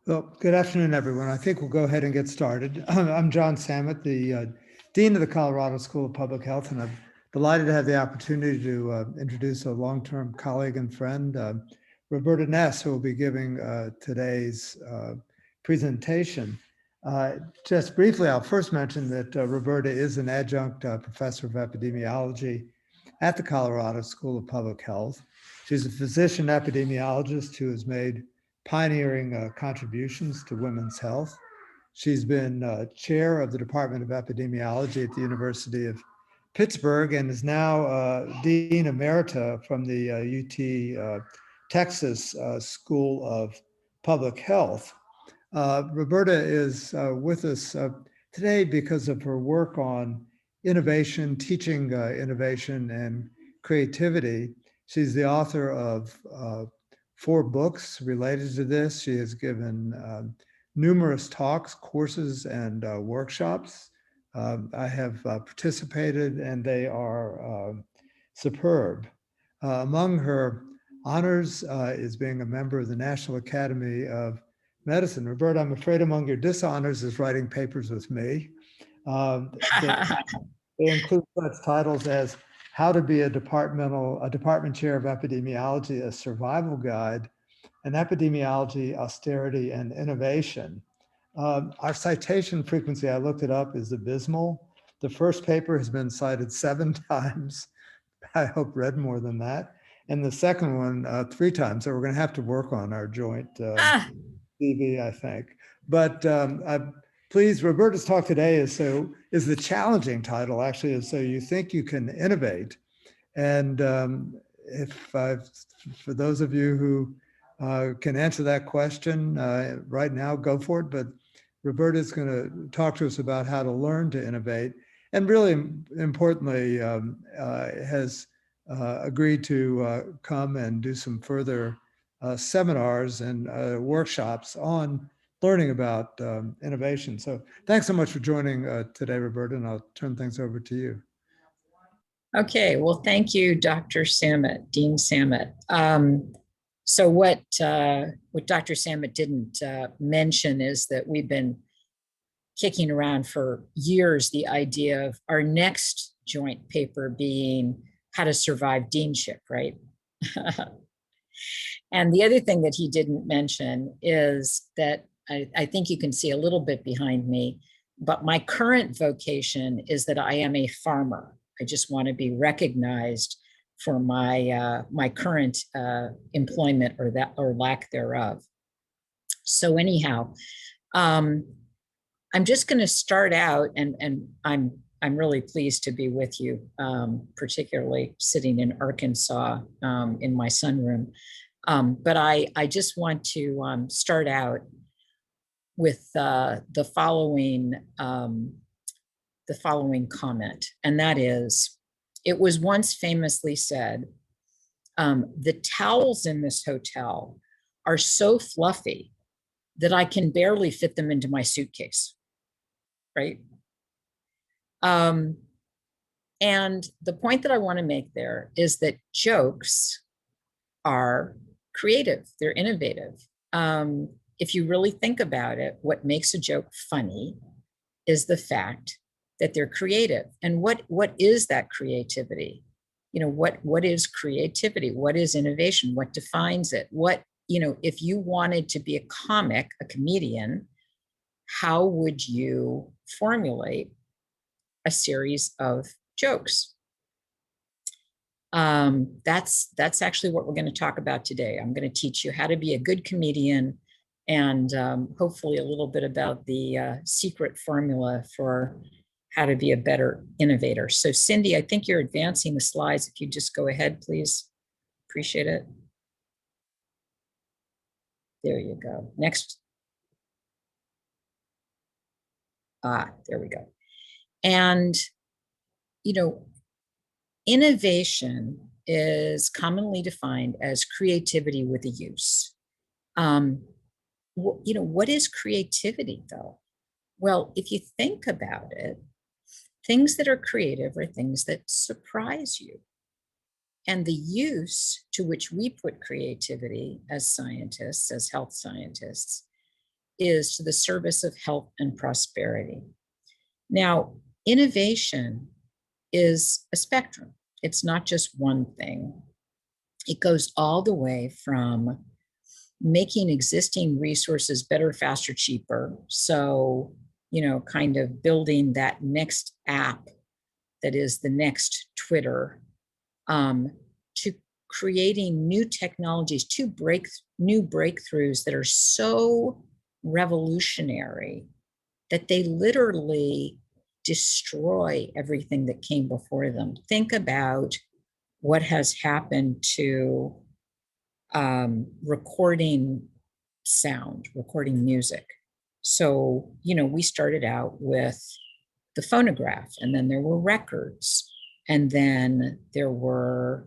Well, good afternoon, everyone. I think we'll go ahead and get started. I'm John Samet, the Dean of the Colorado School of Public Health, and I'm delighted to have the opportunity to introduce a long-term colleague and friend, Roberta Ness, who will be giving today's presentation. Just briefly, I'll first mention that Roberta is an adjunct professor of epidemiology at the Colorado School of Public Health. She's a physician epidemiologist who has made pioneering contributions to women's health. She's been chair of the Department of Epidemiology at the University of Pittsburgh and is now Dean Emerita from the UT Texas School of Public Health. Roberta is with us today because of her work on innovation, teaching innovation and creativity. She's the author of 4 books related to this. She has given numerous talks, courses, and workshops. I have participated, and they are superb. Among her honors is being a member of the National Academy of Medicine. Roberta, I'm afraid among your dishonors is writing papers with me. They include such titles as How to Be a Department Chair of Epidemiology, a Survival Guide, and Epidemiology, Austerity, and Innovation. Our citation frequency, I looked it up, is abysmal. The first paper has been cited 7 times. I hope read more than that. And the second one 3 times. So we're going to have to work on our joint CV, I think. But please, Roberta's talk today is the challenging title, actually, is So You Think You Can Innovate. And for those of you who can answer that question right now, go for it. But Roberta's going to talk to us about how to learn to innovate, and really importantly, has agreed to come and do some further seminars and workshops on learning about innovation. So thanks so much for joining today, Roberta, and I'll turn things over to you. Okay, well, thank you, Dr. Samet, Dean Samet. So what Dr. Samet didn't mention is that we've been kicking around for years the idea of our next joint paper being How to Survive Deanship, right? And the other thing that he didn't mention is that I think you can see a little bit behind me, but my current vocation is that I am a farmer. I just want to be recognized for my my current employment or lack thereof. So anyhow, I'm just going to start out, and I'm really pleased to be with you, particularly sitting in Arkansas in my sunroom. But I just want to start out with the following comment, and that is, it was once famously said, the towels in this hotel are so fluffy that I can barely fit them into my suitcase, right? And the point that I want to make there is that jokes are creative, they're innovative. If you really think about it, what makes a joke funny is the fact that they're creative. And what is that creativity? You know, what is creativity? What is innovation? What defines it? If you wanted to be a comic, a comedian, how would you formulate a series of jokes? That's actually what we're going to talk about today. I'm going to teach you how to be a good comedian, and hopefully a little bit about the secret formula for how to be a better innovator. So Cindy, I think you're advancing the slides. If you just go ahead, please. Appreciate it. There you go. Next. There we go. And, innovation is commonly defined as creativity with a use. What is creativity, though? Well, if you think about it, things that are creative are things that surprise you. And the use to which we put creativity as scientists, as health scientists, is to the service of health and prosperity. Now, innovation is a spectrum. It's not just one thing. It goes all the way from making existing resources better, faster, cheaper. So, kind of building that next app that is the next Twitter, to creating new technologies, new breakthroughs that are so revolutionary that they literally destroy everything that came before them. Think about what has happened to recording sound, recording music. So, we started out with the phonograph, and then there were records, and then there were,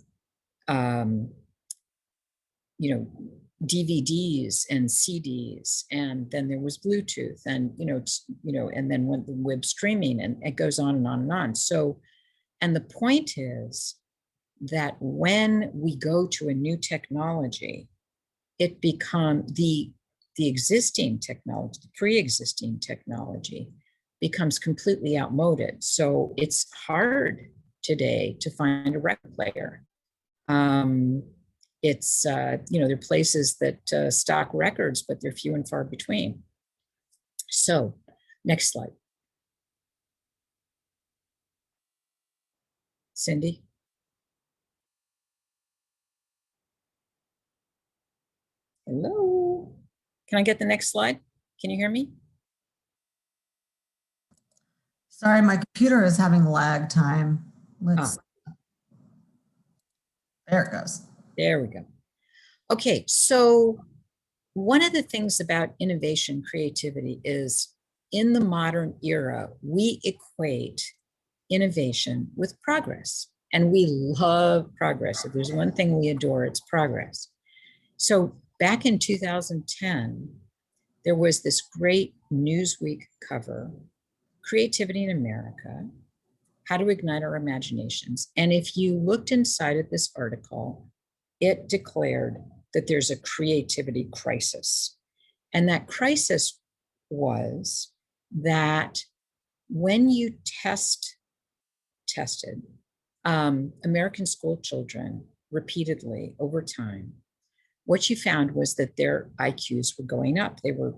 DVDs and CDs, and then there was Bluetooth, and and then went the web streaming, and it goes on and on and on. So, and the point is that when we go to a new technology, it becomes the existing technology, the pre-existing technology becomes completely outmoded. So it's hard today to find a record player. It's, there are places that stock records, but they're few and far between. So next slide. Cindy. Hello. Can I get the next slide? Can you hear me? Sorry, my computer is having lag time. There it goes. There we go. Okay, so one of the things about innovation, creativity is in the modern era, we equate innovation with progress, and we love progress. If there's one thing we adore, it's progress. So back in 2010, there was this great Newsweek cover, Creativity in America, How to Ignite Our Imaginations. And if you looked inside of this article, it declared that there's a creativity crisis. And that crisis was that when you tested American school children repeatedly over time, what you found was that their IQs were going up. They were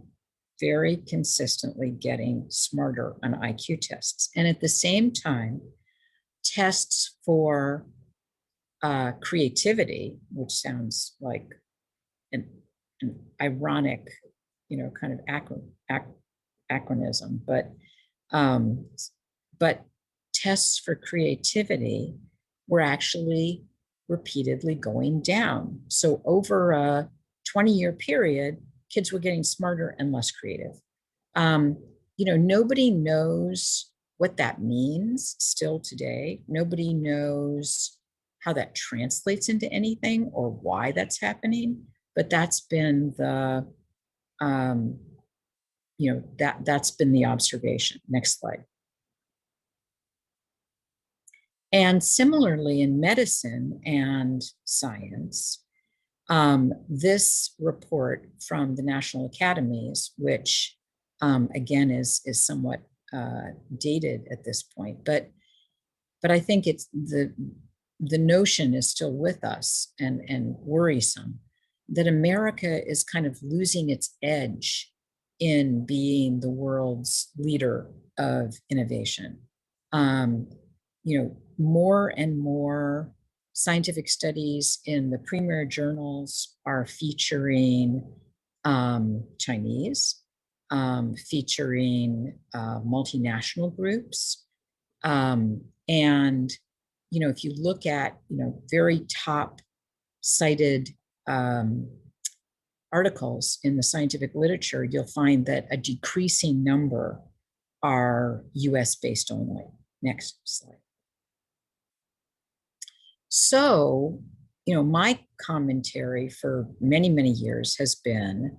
very consistently getting smarter on IQ tests. And at the same time, tests for creativity, which sounds like an ironic, kind of acronym, but tests for creativity were actually repeatedly going down. So over a 20-year period, kids were getting smarter and less creative. Nobody knows what that means still today. Nobody knows how that translates into anything or why that's happening, but that's been the, that's been the observation. Next slide. And similarly in medicine and science, this report from the National Academies, which again is somewhat dated at this point, but I think it's the notion is still with us and worrisome, that America is kind of losing its edge in being the world's leader of innovation. More and more scientific studies in the premier journals are featuring Chinese, featuring multinational groups. And, if you look at, very top cited articles in the scientific literature, you'll find that a decreasing number are US based only. Next slide. So, my commentary for many, many years has been,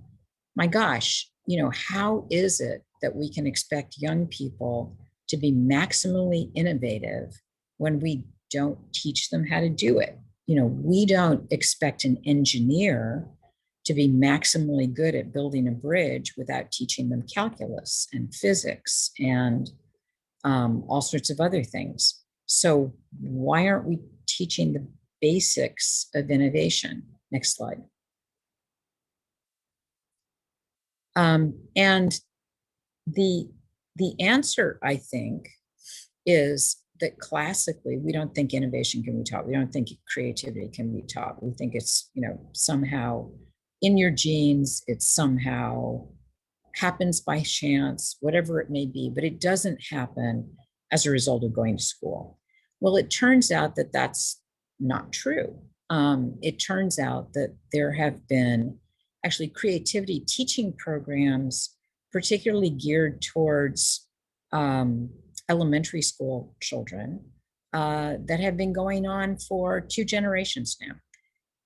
my gosh, how is it that we can expect young people to be maximally innovative when we don't teach them how to do it? We don't expect an engineer to be maximally good at building a bridge without teaching them calculus and physics and all sorts of other things. So why aren't we teaching the basics of innovation? Next slide. And the answer, I think, is that classically, we don't think innovation can be taught. We don't think creativity can be taught. We think it's, somehow in your genes, it somehow happens by chance, whatever it may be, but it doesn't happen as a result of going to school. Well, it turns out that that's not true. It turns out that there have been actually creativity teaching programs, particularly geared towards elementary school children, that have been going on for 2 generations now,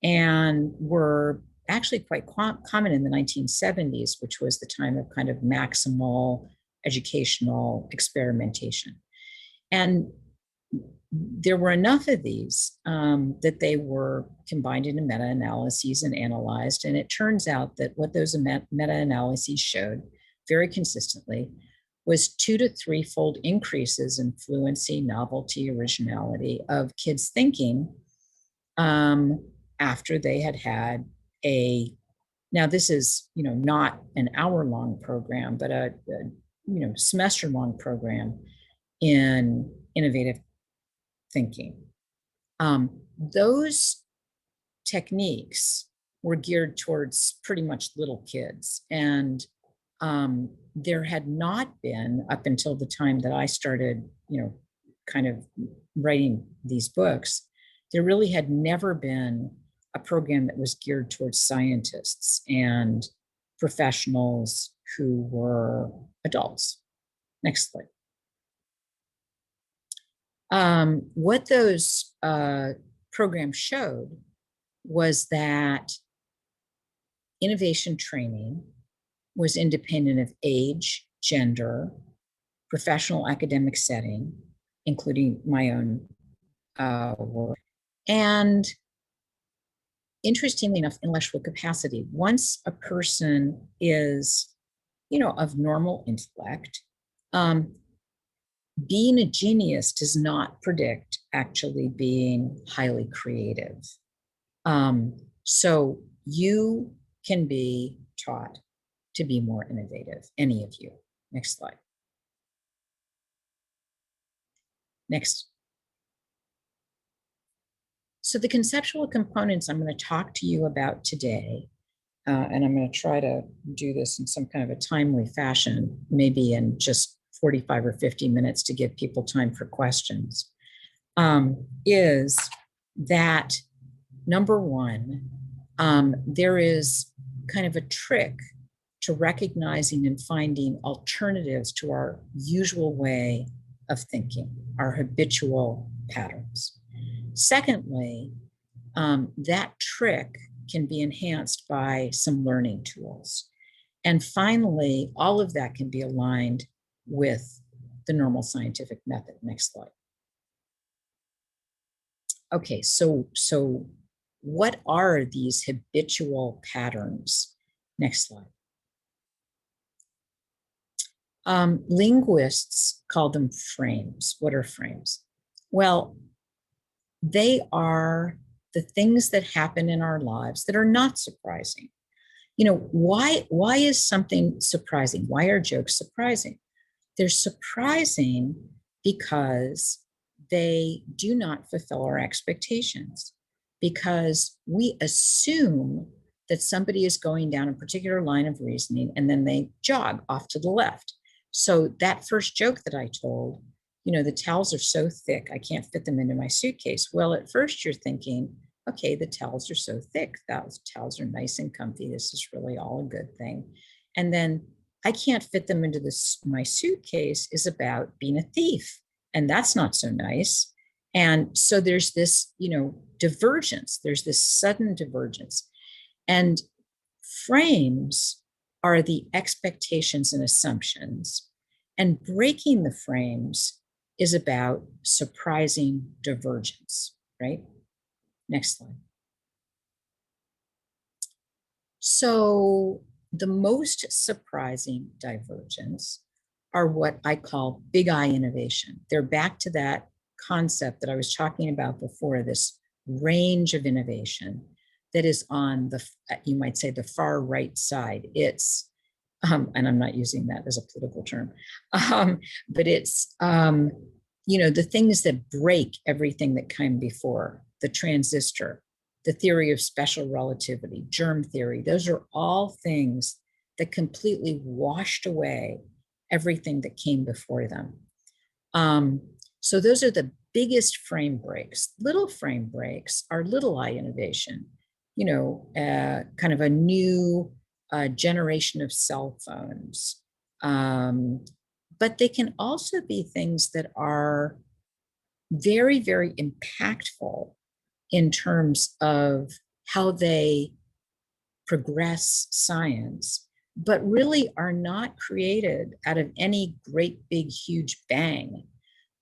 and were actually quite common in the 1970s, which was the time of kind of maximal educational experimentation. And there were enough of these that they were combined into meta-analyses and analyzed. And it turns out that what those meta-analyses showed very consistently was 2 to 3-fold increases in fluency, novelty, originality of kids thinking after they had now this is, not an hour-long program, but a semester-long program in innovative thinking. Those techniques were geared towards pretty much little kids. And there had not been, up until the time that I started, kind of writing these books, there really had never been a program that was geared towards scientists and professionals who were adults. Next slide. What those programs showed was that innovation training was independent of age, gender, professional academic setting, including my own work, and interestingly enough, intellectual capacity. Once a person is, of normal intellect, being a genius does not predict actually being highly creative. So you can be taught to be more innovative, any of you. Next slide. Next. So the conceptual components I'm going to talk to you about today, and I'm going to try to do this in some kind of a timely fashion, maybe in just 45 or 50 minutes to give people time for questions, is that number one, there is kind of a trick to recognizing and finding alternatives to our usual way of thinking, our habitual patterns. Secondly, that trick can be enhanced by some learning tools. And finally, all of that can be aligned with the normal scientific method. Next slide. Okay, so what are these habitual patterns? Next slide. Linguists call them frames. What are frames? Well, they are the things that happen in our lives that are not surprising. Why is something surprising? Why are jokes surprising? They're surprising because they do not fulfill our expectations, because we assume that somebody is going down a particular line of reasoning and then they jog off to the left. So that first joke that I told, the towels are so thick, I can't fit them into my suitcase. Well, at first you're thinking, okay, the towels are so thick. Those towels are nice and comfy. This is really all a good thing. And then I can't fit them into my suitcase is about being a thief. And that's not so nice. And so there's this, divergence. There's this sudden divergence. And frames are the expectations and assumptions. And breaking the frames is about surprising divergence, right? Next slide. So the most surprising divergence are what I call big I innovation. They're back to that concept that I was talking about before, this range of innovation that is on the, you might say, the far right side. It's, and I'm not using that as a political term, but it's, the things that break everything that came before, the transistor, the theory of special relativity, germ theory. Those are all things that completely washed away everything that came before them. So those are the biggest frame breaks. Little frame breaks are little I innovation, kind of a new generation of cell phones. But they can also be things that are very, very impactful in terms of how they progress science, but really are not created out of any great big huge bang.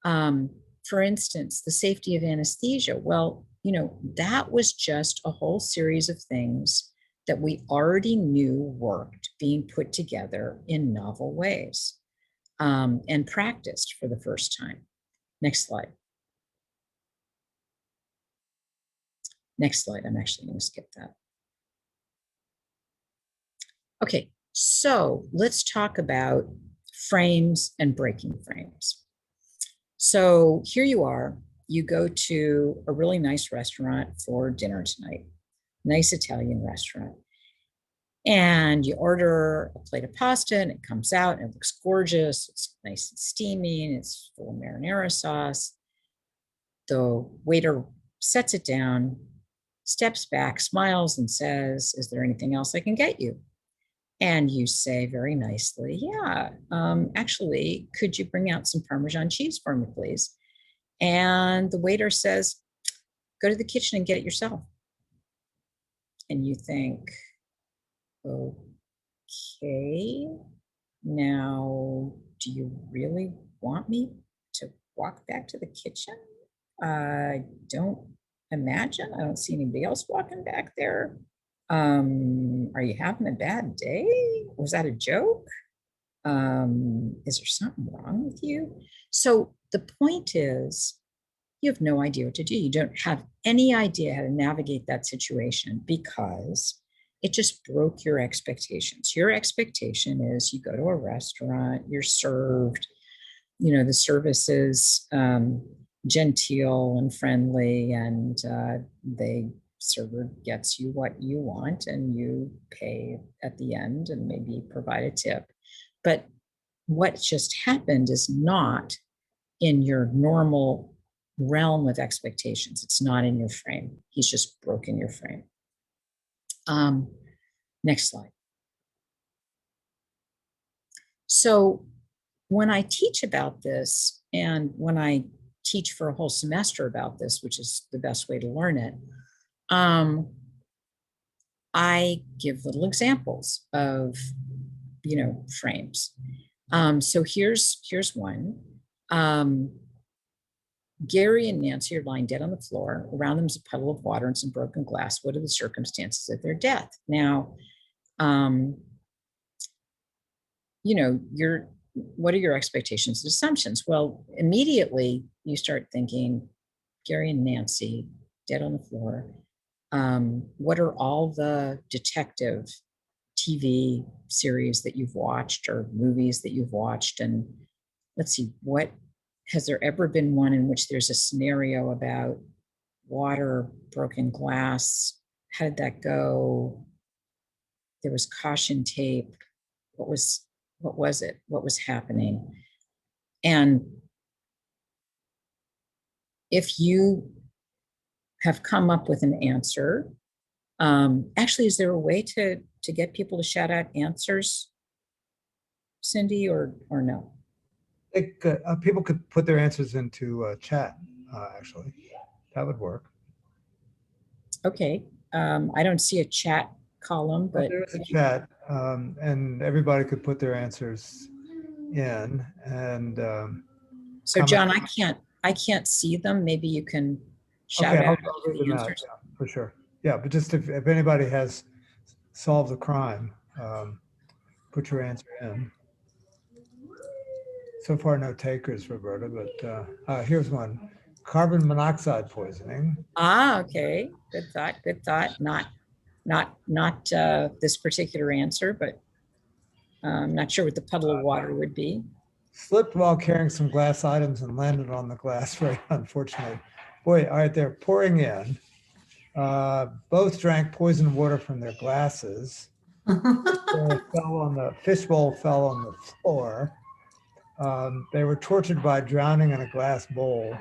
For instance, the safety of anesthesia. Well, that was just a whole series of things that we already knew worked being put together in novel ways and practiced for the first time. Next slide. Next slide. I'm actually going to skip that. Okay, so let's talk about frames and breaking frames. So here you are, you go to a really nice restaurant for dinner tonight, nice Italian restaurant. And you order a plate of pasta and it comes out and it looks gorgeous. It's nice and steamy and it's full of marinara sauce. The waiter sets it down, steps back, smiles and says, "Is there anything else I can get you?" And you say very nicely, "Yeah, actually, could you bring out some Parmesan cheese for me, please?" And the waiter says, "Go to the kitchen and get it yourself." And you think, okay, now, do you really want me to walk back to the kitchen? I don't imagine. I don't see anybody else walking back there. Are you having a bad day? Was that a joke? Is there something wrong with you? So the point is, you have no idea what to do. You don't have any idea how to navigate that situation because it just broke your expectations. Your expectation is you go to a restaurant, you're served, the service is genteel and friendly, and the server gets you what you want and you pay at the end and maybe provide a tip. But what just happened is not in your normal realm of expectations. It's not in your frame. He's just broken your frame. Next slide. So when I teach about this, and when I teach for a whole semester about this, which is the best way to learn it, I give little examples of, frames. So here's one. Gary and Nancy are lying dead on the floor. Around them is a puddle of water and some broken glass. What are the circumstances of their death? Now, what are your expectations and assumptions? Well, immediately you start thinking, Gary and Nancy, dead on the floor. What are all the detective TV series that you've watched or movies that you've watched? And let's see, has there ever been one in which there's a scenario about water, broken glass? How did that go? There was caution tape. What was it? What was happening? And if you have come up with an answer, actually, is there a way to get people to shout out answers, Cindy, or no? People could put their answers into chat, actually. That would work. Okay. I don't see a chat column, but there is a chat, and everybody could put their answers in. And so John, I can't see them. Maybe you can shout okay, out I'll read the them out, answers. yeah, for sure. Yeah, but just if anybody has solve the crime. Put your answer in. So far, no takers, Roberta, but here's one. Carbon monoxide poisoning. Ah, okay. Good thought. Good thought. Not this particular answer, but I'm not sure what the puddle of water would be. Slipped while carrying some glass items and landed on the glass, very unfortunately. Boy, all right, they're pouring in. Both drank poisoned water from their glasses. Fishbowl fell on the floor. They were tortured by drowning in a glass bowl.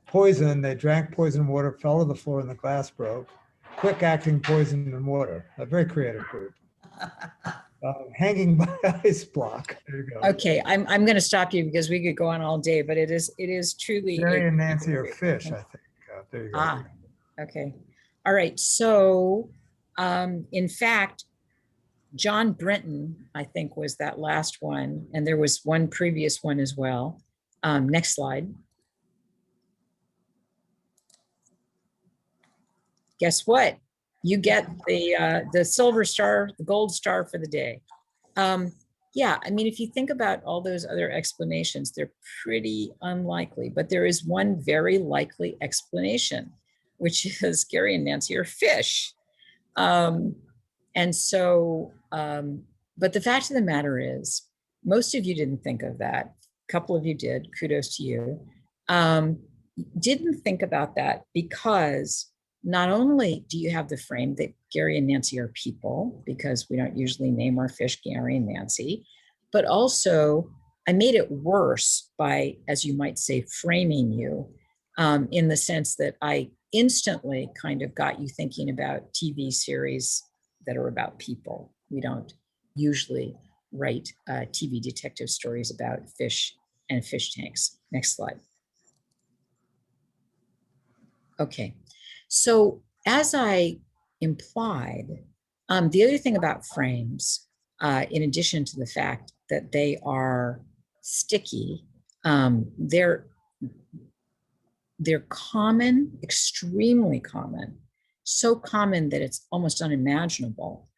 Poison, they drank poisoned water, fell to the floor, and the glass broke. Quick acting poison in water. A very creative group. Hanging by ice block. There you go. Okay, I'm going to stop you because we could go on all day, but it is truly. Gary and Nancy are fish, I think. There you go. Ah, okay. All right. So, in fact, John Brenton, I think, was that last one, and there was one previous one as well. Next slide. Guess what? You get the silver star, the gold star for the day. Yeah, I mean, if you think about all those other explanations, they're pretty unlikely, but there is one very likely explanation, which is Gary and Nancy are fish. And so, but the fact of the matter is, most of you didn't think of that. A couple of you did, kudos to you. Didn't think about that because not only do you have the frame that Gary and Nancy are people, because we don't usually name our fish Gary and Nancy, but also I made it worse by, as you might say, framing you in the sense that I instantly kind of got you thinking about TV series that are about people. We don't usually write TV detective stories about fish and fish tanks. Next slide. Okay. So as I implied, the other thing about frames, in addition to the fact that they are sticky, they're common, extremely common, so common that it's almost unimaginable.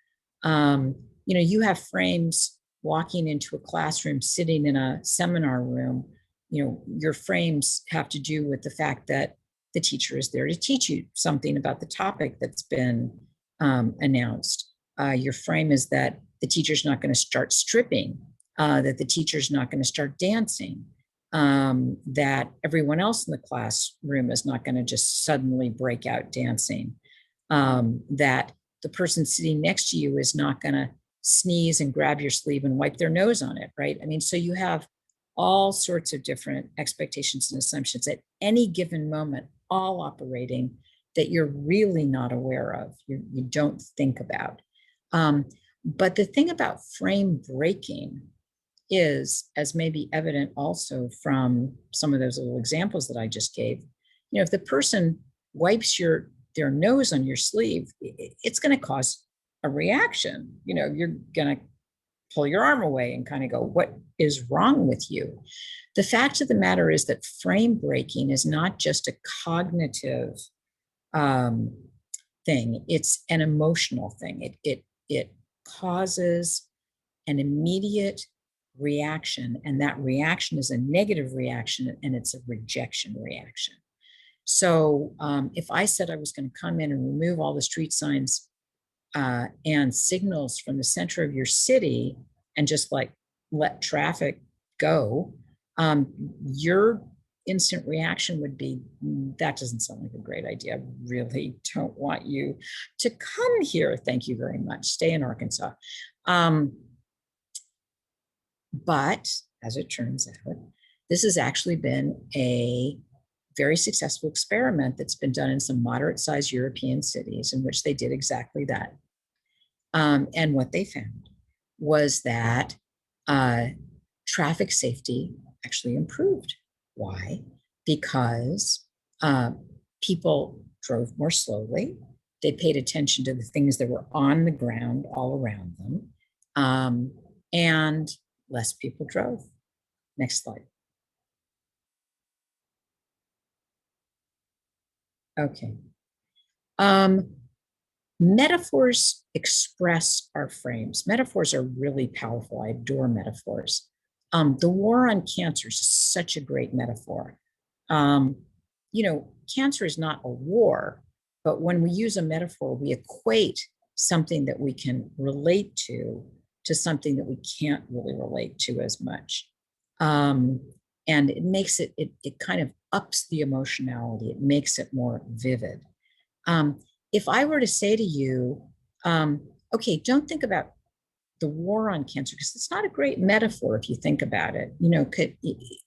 You know, you have frames walking into a classroom, sitting in a seminar room. You know, your frames have to do with the fact that the teacher is there to teach you something about the topic that's been announced. Your frame is that the teacher's not going to start stripping, that the teacher's not going to start dancing, that everyone else in the classroom is not going to just suddenly break out dancing, that the person sitting next to you is not going to sneeze and grab your sleeve and wipe their nose on it, right? I mean, so you have all sorts of different expectations and assumptions at any given moment, all operating that you're really not aware of, you don't think about. But the thing about frame breaking is, as may be evident also from some of those little examples that I just gave, you know, if the person wipes their nose on your sleeve, it's going to cause a reaction. You know, you're going to pull your arm away and kind of go, what is wrong with you? The fact of the matter is that frame breaking is not just a cognitive thing, it's an emotional thing. It causes an immediate reaction, and that reaction is a negative reaction, and it's a rejection reaction. So if I said I was going to come in and remove all the street signs and signals from the center of your city and just like let traffic go, your instant reaction would be, that doesn't sound like a great idea. I really don't want you to come here. Thank you very much. Stay in Arkansas. But as it turns out, this has actually been a very successful experiment that's been done in some moderate-sized European cities in which they did exactly that. And what they found was that traffic safety actually improved. Why? Because people drove more slowly. They paid attention to the things that were on the ground all around them, and less people drove. Next slide. Okay. Metaphors express our frames. Metaphors are really powerful. I adore metaphors. The war on cancer is such a great metaphor. Cancer is not a war, but when we use a metaphor, we equate something that we can relate to something that we can't really relate to as much. And it makes it kind of ups the emotionality. It makes it more vivid. If I were to say to you, okay, don't think about the war on cancer, because it's not a great metaphor if you think about it.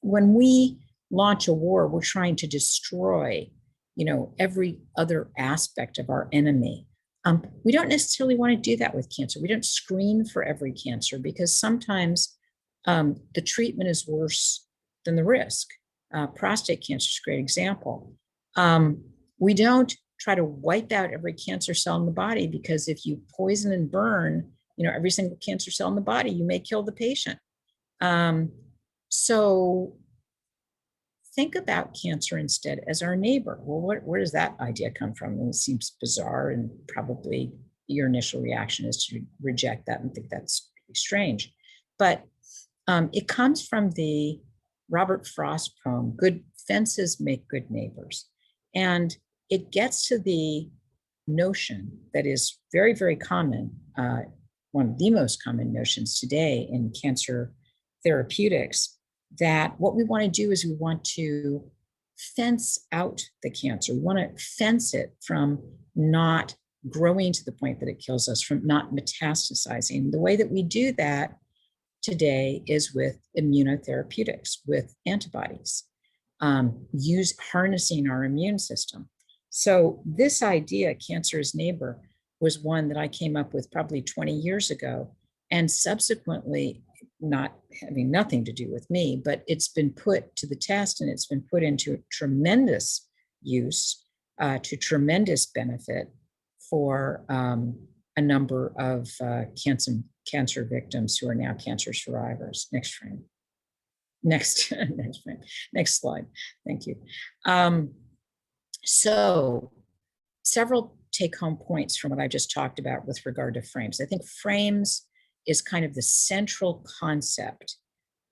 When we launch a war, we're trying to destroy, every other aspect of our enemy. We don't necessarily want to do that with cancer. We don't screen for every cancer because sometimes the treatment is worse than the risk. Prostate cancer is a great example. We don't try to wipe out every cancer cell in the body because if you poison and burn, every single cancer cell in the body, you may kill the patient. So think about cancer instead as our neighbor. Well, where does that idea come from? And it seems bizarre, and probably your initial reaction is to reject that and think that's pretty strange. But it comes from the Robert Frost poem, "Good fences make good neighbors." And it gets to the notion that is very, very common, one of the most common notions today in cancer therapeutics, that what we want to do is we want to fence out the cancer. We want to fence it from not growing to the point that it kills us, from not metastasizing. The way that we do that today is with immunotherapeutics, with antibodies, harnessing our immune system. So this idea, cancer as neighbor, was one that I came up with probably 20 years ago, and subsequently, not having nothing to do with me, but it's been put to the test and it's been put into tremendous use, to tremendous benefit for a number of cancer victims who are now cancer survivors. Next frame. Next frame. Next slide. Thank you. So several take-home points from what I just talked about with regard to frames. I think frames is kind of the central concept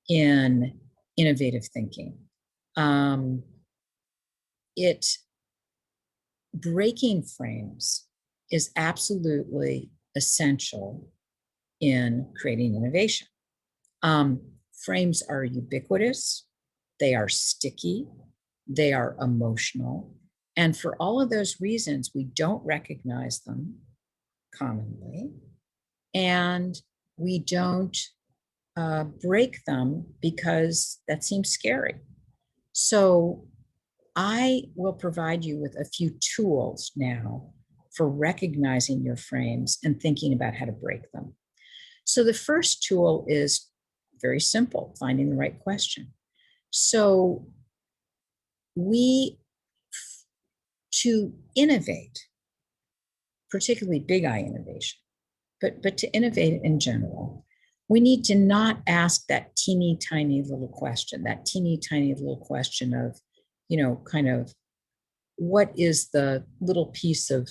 in innovative thinking. Breaking frames is absolutely essential in creating innovation. Frames are ubiquitous, they are sticky, they are emotional, and for all of those reasons, we don't recognize them commonly, and we don't break them because that seems scary. So I will provide you with a few tools now for recognizing your frames and thinking about how to break them. So the first tool is very simple, finding the right question. So to innovate, particularly big I innovation, but to innovate in general, we need to not ask that teeny tiny little question of, kind of, what is the little piece of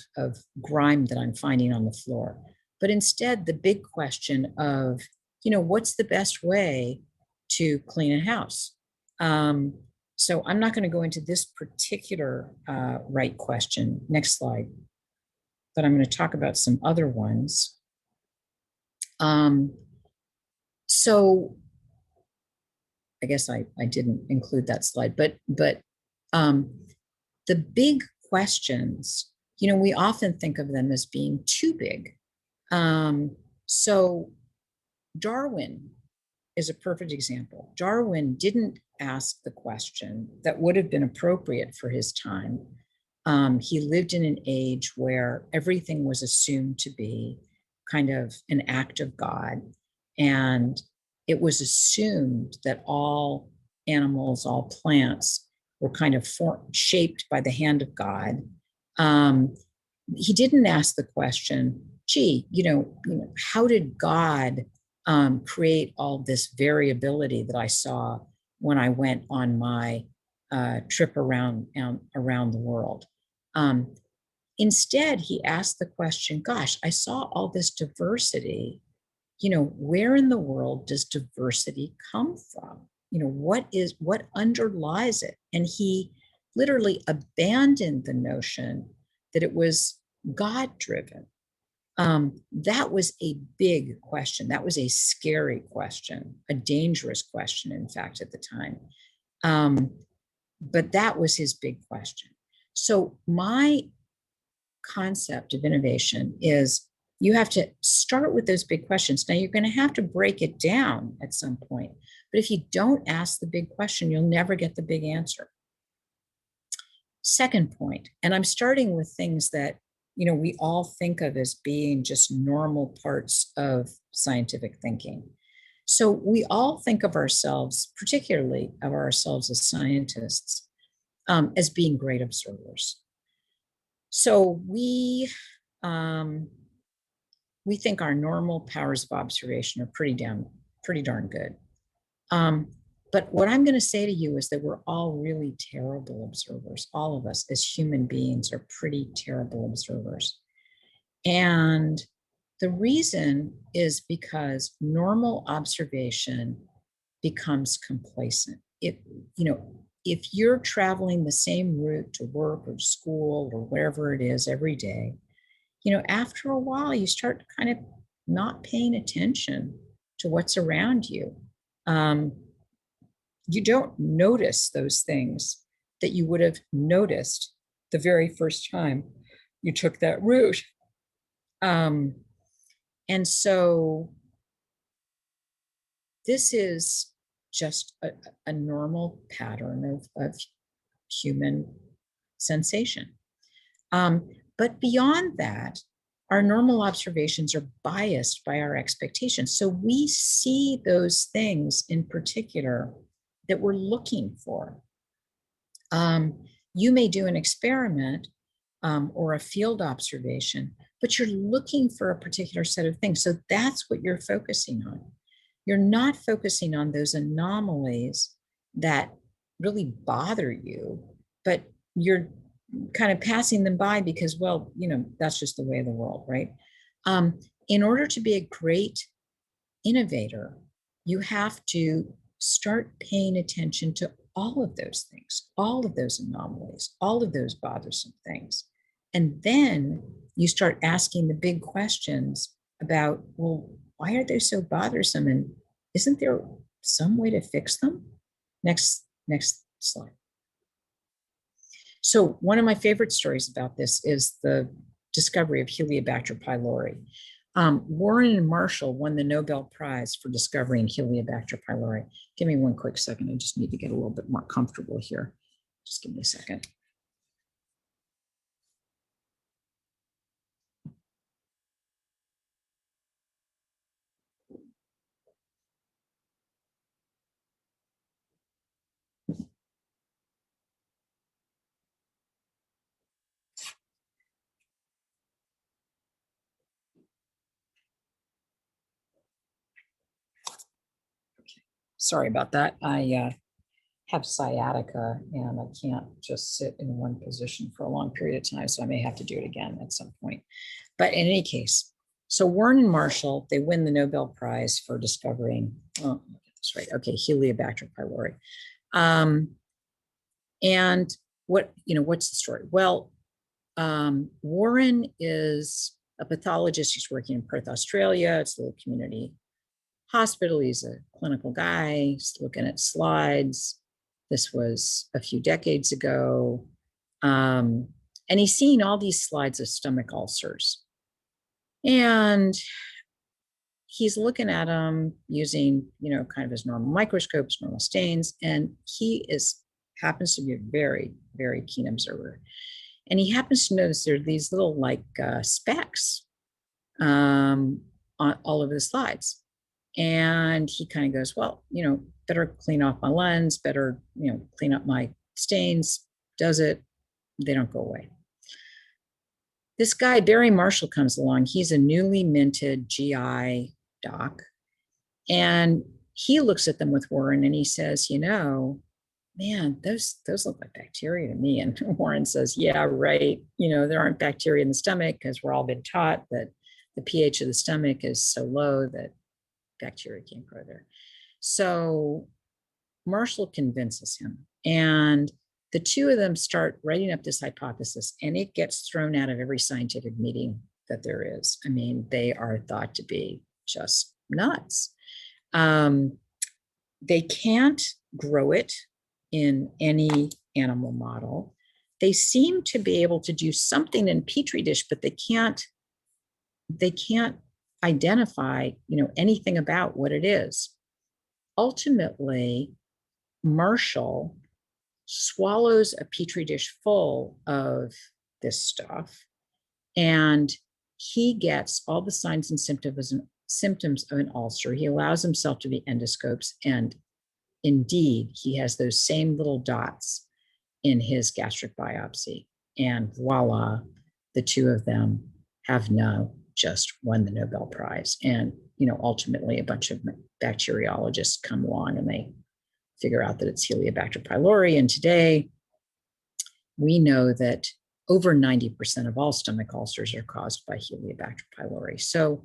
grime that I'm finding on the floor? But instead, the big question of, what's the best way to clean a house? So I'm not going to go into this particular right question. Next slide. But I'm going to talk about some other ones. So I guess I didn't include that slide, but the big questions, we often think of them as being too big. So Darwin is a perfect example. Darwin didn't ask the question that would have been appropriate for his time. He lived in an age where everything was assumed to be kind of an act of God. And it was assumed that all animals, all plants were kind of shaped by the hand of God. He didn't ask the question, gee, how did God create all this variability that I saw when I went on my trip around the world? Instead, he asked the question, gosh, I saw all this diversity. Where in the world does diversity come from? What underlies it? And he literally abandoned the notion that it was God-driven. That was a big question. That was a scary question, a dangerous question, in fact, at the time. But that was his big question. So my concept of innovation is you have to start with those big questions. Now, you're going to have to break it down at some point. But if you don't ask the big question, you'll never get the big answer. Second point, and I'm starting with things that we all think of as being just normal parts of scientific thinking. So we all think of ourselves, particularly of ourselves as scientists, as being great observers. So we think our normal powers of observation are pretty darn good. But what I'm going to say to you is that we're all really terrible observers. All of us as human beings are pretty terrible observers. And the reason is because normal observation becomes complacent. If you're traveling the same route to work or school or wherever it is every day, after a while, you start kind of not paying attention to what's around you. You don't notice those things that you would have noticed the very first time you took that route. And so this is just a normal pattern of human sensation. But beyond that, our normal observations are biased by our expectations. So we see those things in particular that we're looking for. You may do an experiment or a field observation, but you're looking for a particular set of things. So that's what you're focusing on. You're not focusing on those anomalies that really bother you, but you're kind of passing them by because, well, that's just the way of the world, right? In order to be a great innovator, you have to start paying attention to all of those things, all of those anomalies, all of those bothersome things. And then you start asking the big questions about, well, why are they so bothersome? And isn't there some way to fix them? Next slide. So one of my favorite stories about this is the discovery of Heliobacter pylori. Warren and Marshall won the Nobel Prize for discovering Heliobacter pylori. Give me one quick second. I just need to get a little bit more comfortable here. Just give me a second. Sorry about that. I have sciatica and I can't just sit in one position for a long period of time, so I may have to do it again at some point. But in any case, so Warren and Marshall, they win the Nobel Prize for discovering, oh, that's right, okay, Heliobacter pylori. And what's the story? Well, Warren is a pathologist. He's working in Perth, Australia. It's a little community hospital. He's a clinical guy. He's looking at slides. This was a few decades ago. And he's seeing all these slides of stomach ulcers. And he's looking at them using, kind of his normal microscopes, normal stains. And he happens to be a very, very keen observer. And he happens to notice there are these little specks on all of the slides. And he kind of goes, well, better clean off my lens, better, clean up my stains. Does it? They don't go away. This guy, Barry Marshall, comes along. He's a newly minted GI doc. And he looks at them with Warren and he says, man, those look like bacteria to me. And Warren says, yeah, right. There aren't bacteria in the stomach because we're all been taught that the pH of the stomach is so low that bacteria can't grow there. So Marshall convinces him, and the two of them start writing up this hypothesis, and it gets thrown out of every scientific meeting that there is. I mean, they are thought to be just nuts. They can't grow it in any animal model. They seem to be able to do something in petri dish, but they can't identify, anything about what it is. Ultimately, Marshall swallows a petri dish full of this stuff, and he gets all the signs and symptoms of an ulcer. He allows himself to be endoscopes, and indeed, he has those same little dots in his gastric biopsy. And voila, the two of them have now just won the Nobel Prize. And, ultimately a bunch of bacteriologists come along and they figure out that it's Heliobacter pylori. And today we know that over 90% of all stomach ulcers are caused by Heliobacter pylori. So,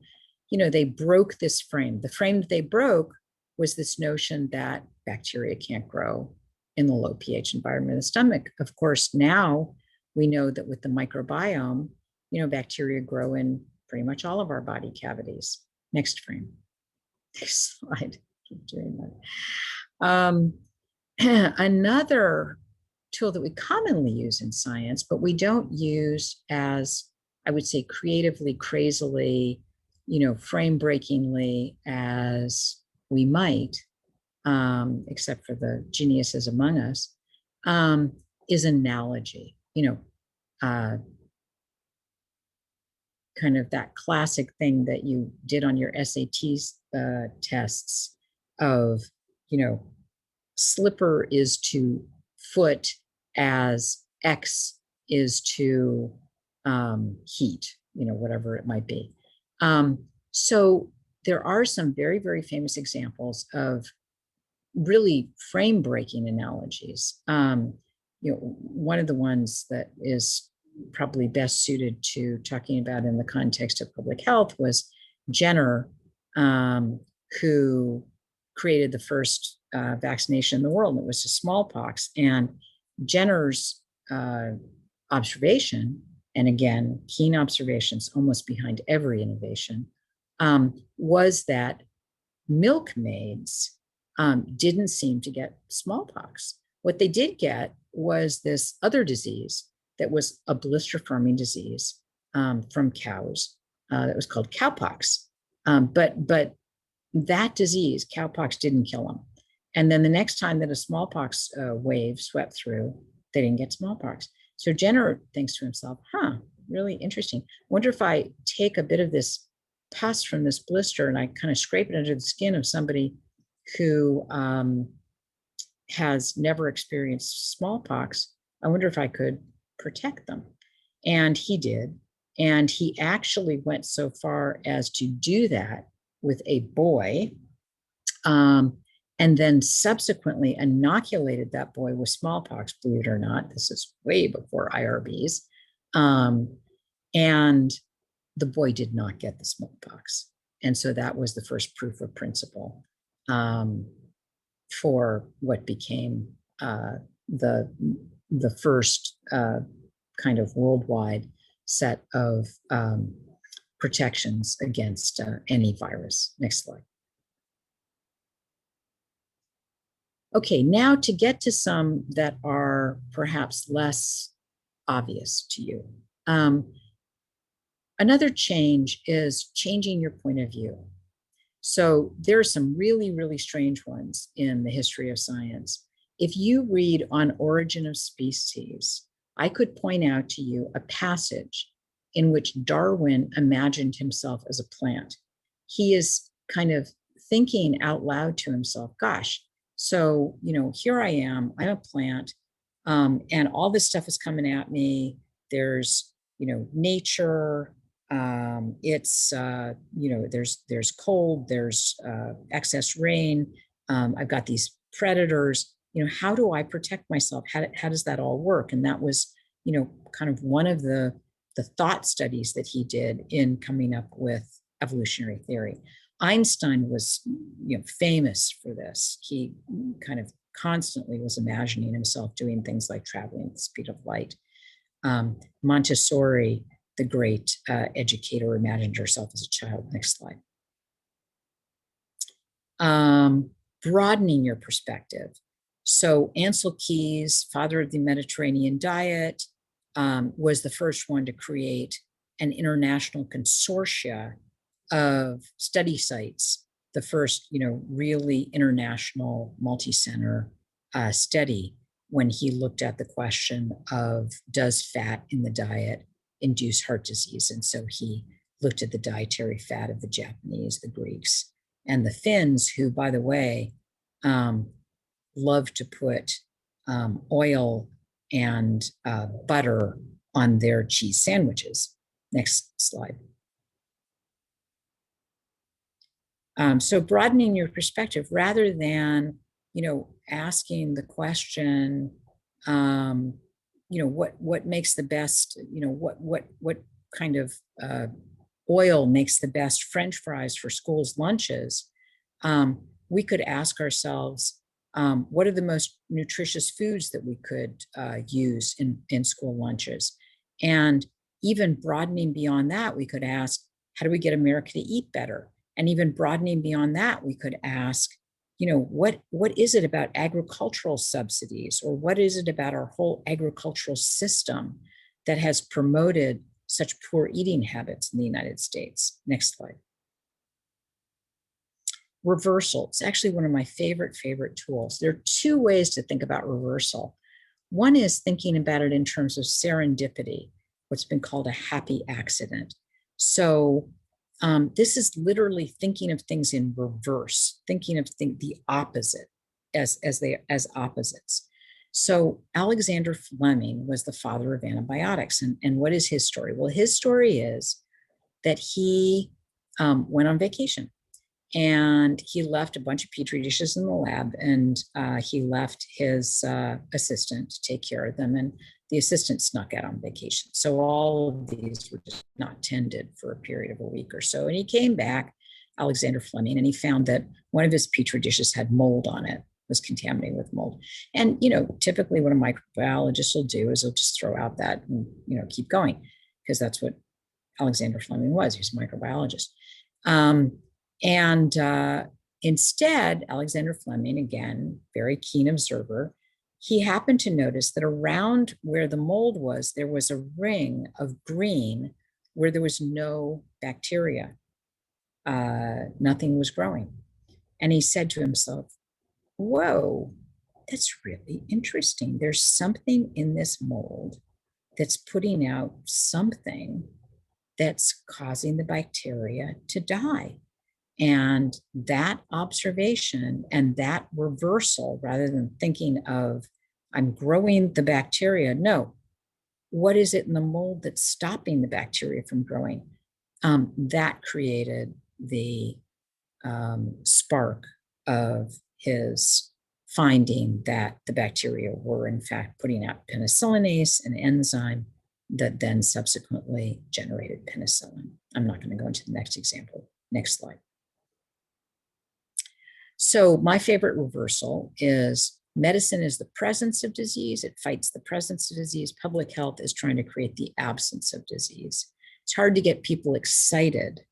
they broke this frame. The frame that they broke was this notion that bacteria can't grow in the low pH environment of the stomach. Of course, now we know that with the microbiome, bacteria grow in pretty much all of our body cavities. Next frame. Next slide. Keep doing that. Another tool that we commonly use in science, but we don't use as, I would say, creatively, crazily, frame-breakingly as we might, except for the geniuses among us, is analogy. Kind of that classic thing that you did on your SAT tests of, slipper is to foot as X is to heat, whatever it might be. So there are some very, very famous examples of really frame-breaking analogies. One of the ones that is probably best suited to talking about in the context of public health was Jenner, who created the first vaccination in the world, and it was to smallpox. And Jenner's observation, and again, keen observations almost behind every innovation, was that milkmaids didn't seem to get smallpox. What they did get was this other disease that was a blister-forming disease from cows that was called cowpox. But that disease, cowpox, didn't kill them. And then the next time that a smallpox wave swept through, they didn't get smallpox. So Jenner thinks to himself, really interesting. Wonder if I take a bit of this pus from this blister and I kind of scrape it under the skin of somebody who has never experienced smallpox, I wonder if I could protect them. And he did. And he actually went so far as to do that with a boy, and then subsequently inoculated that boy with smallpox, believe it or not. This is way before IRBs. And the boy did not get the smallpox. And so that was the first proof of principle for what became the first kind of worldwide set of protections against any virus. Next slide. Okay, now to get to some that are perhaps less obvious to you. Another change is changing your point of view. So there are some really, really strange ones in the history of science. If you read On Origin of Species, I could point out to you a passage in which Darwin imagined himself as a plant. He is kind of thinking out loud to himself, gosh, so, here I am, I'm a plant, and all this stuff is coming at me. There's, nature, it's, there's cold, there's excess rain. I've got these predators. how do I protect myself? How does that all work? And that was, kind of one of the thought studies that he did in coming up with evolutionary theory. Einstein was, famous for this. He kind of constantly was imagining himself doing things like traveling at the speed of light. Montessori, the great educator, imagined herself as a child. Next slide. Broadening your perspective. So Ansel Keys, father of the Mediterranean diet, was the first one to create an international consortia of study sites, the first, really international multi-center study, when he looked at the question of, does fat in the diet induce heart disease? And so he looked at the dietary fat of the Japanese, the Greeks, and the Finns, who, by the way, love to put oil and butter on their cheese sandwiches. Next slide. So broadening your perspective, rather than, asking the question, what makes the best, what kind of oil makes the best French fries for school's lunches, we could ask ourselves, what are the most nutritious foods that we could use in school lunches? And even broadening beyond that, we could ask, how do we get America to eat better? And even broadening beyond that, we could ask, what is it about agricultural subsidies, or what is it about our whole agricultural system that has promoted such poor eating habits in the United States? Next slide. Reversal. It's actually one of my favorite tools. There are two ways to think about reversal. One is thinking about it in terms of serendipity, what's been called a happy accident. So this is literally thinking of things in reverse, thinking of the opposite as opposites. So Alexander Fleming was the father of antibiotics. And what is his story? Well, his story is that he went on vacation, and he left a bunch of petri dishes in the lab, and he left his assistant to take care of them. And the assistant snuck out on vacation. So all of these were just not tended for a period of a week or so. And he came back, Alexander Fleming, and he found that one of his petri dishes had mold on it, was contaminated with mold. And, typically what a microbiologist will do is he'll just throw out that and, keep going, because that's what Alexander Fleming was. He was a microbiologist. Instead, Alexander Fleming, again, very keen observer, he happened to notice that around where the mold was, there was a ring of green where there was no bacteria. Nothing was growing. And he said to himself, whoa, that's really interesting. There's something in this mold that's putting out something that's causing the bacteria to die. And that observation and that reversal, rather than thinking of, I'm growing the bacteria, no, what is it in the mold that's stopping the bacteria from growing? That created the spark of his finding that the bacteria were in fact putting out penicillinase, an enzyme that then subsequently generated penicillin. I'm not going to go into the next example. Next slide. So my favorite reversal is medicine is the presence of disease. It fights the presence of disease. Public health is trying to create the absence of disease. It's hard to get people excited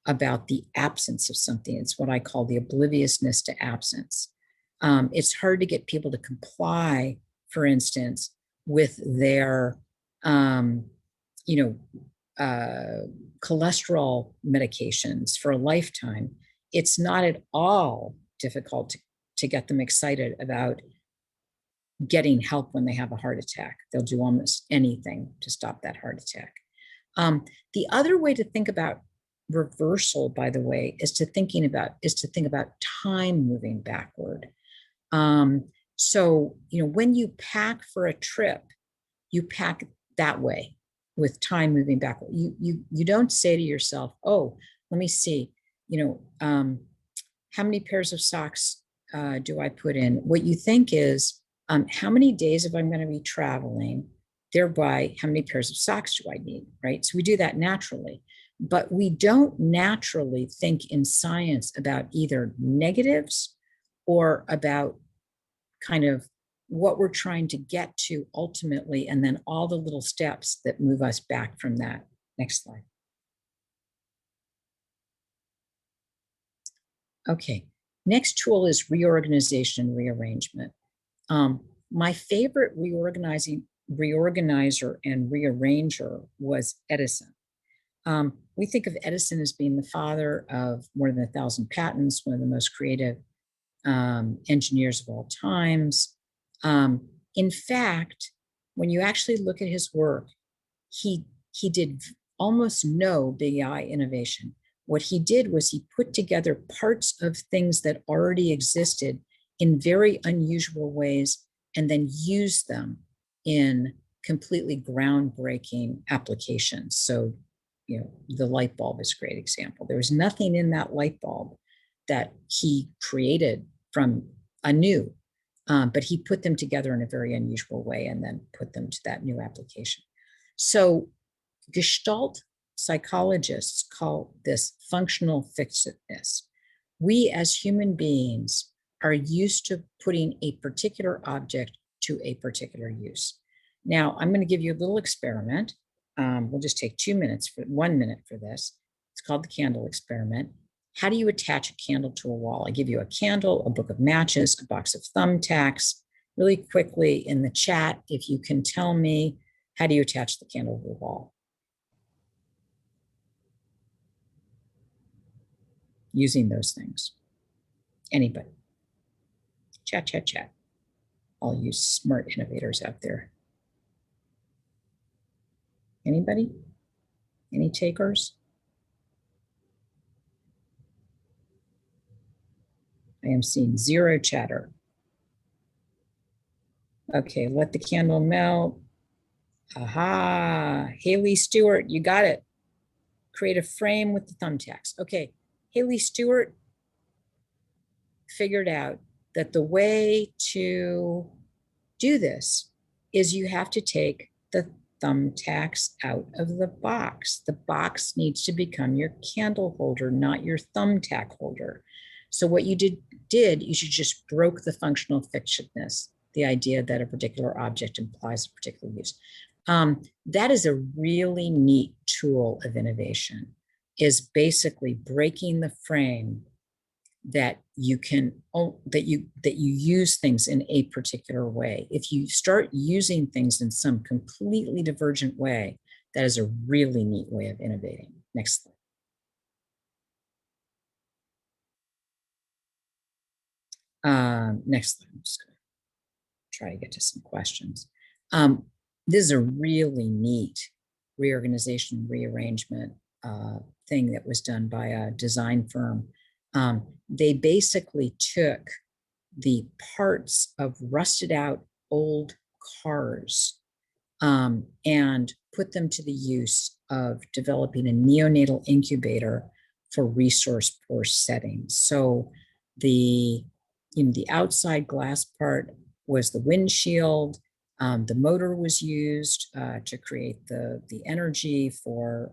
about the absence of something. It's what I call the obliviousness to absence. It's hard to get people to comply, for instance, with their, cholesterol medications for a lifetime. It's not at all difficult to get them excited about getting help when they have a heart attack. They'll do almost anything to stop that heart attack. The other way to think about reversal, by the way, is to think about time moving backward. So, when you pack for a trip, you pack that way with time moving backward. You don't say to yourself, oh, let me see, how many pairs of socks do I put in? What you think is, how many days if I'm going to be traveling, thereby how many pairs of socks do I need, right? So we do that naturally, but we don't naturally think in science about either negatives or about kind of what we're trying to get to ultimately, and then all the little steps that move us back from that. Next slide. Okay, next tool is reorganization and rearrangement. My favorite reorganizer and rearranger was Edison. We think of Edison as being the father of more than 1,000 patents, one of the most creative engineers of all times. In fact, when you actually look at his work, he did almost no big I innovation. What he did was he put together parts of things that already existed in very unusual ways and then used them in completely groundbreaking applications. So, you know, the light bulb is a great example. There was nothing in that light bulb that he created from anew, but he put them together in a very unusual way and then put them to that new application. So Gestalt psychologists call this functional fixedness. We as human beings are used to putting a particular object to a particular use. Now, I'm going to give you a little experiment. We'll just take 1 minute for this. It's called the candle experiment. How do you attach a candle to a wall? I give you a candle, a book of matches, a box of thumbtacks. Really quickly in the chat, if you can tell me, how do you attach the candle to the wall? Using those things. Anybody? Chat, chat, chat. All you smart innovators out there. Anybody? Any takers? I am seeing zero chatter. Okay, let the candle melt. Aha, Haley Stewart, you got it. Create a frame with the thumbtacks. Okay, Haley Stewart figured out that the way to do this is you have to take the thumbtacks out of the box. The box needs to become your candle holder, not your thumbtack holder. So what you did you just broke the functional fixedness, the idea that a particular object implies a particular use. That is a really neat tool of innovation, is basically breaking the frame that you can that you use things in a particular way. If you start using things in some completely divergent way, that is a really neat way of innovating. Next slide. Next slide. I'm just going to try to get to some questions. This is a really neat reorganization rearrangement thing that was done by a design firm. They basically took the parts of rusted out old cars and put them to the use of developing a neonatal incubator for resource poor settings. So the outside glass part was the windshield. The motor was used to create the energy for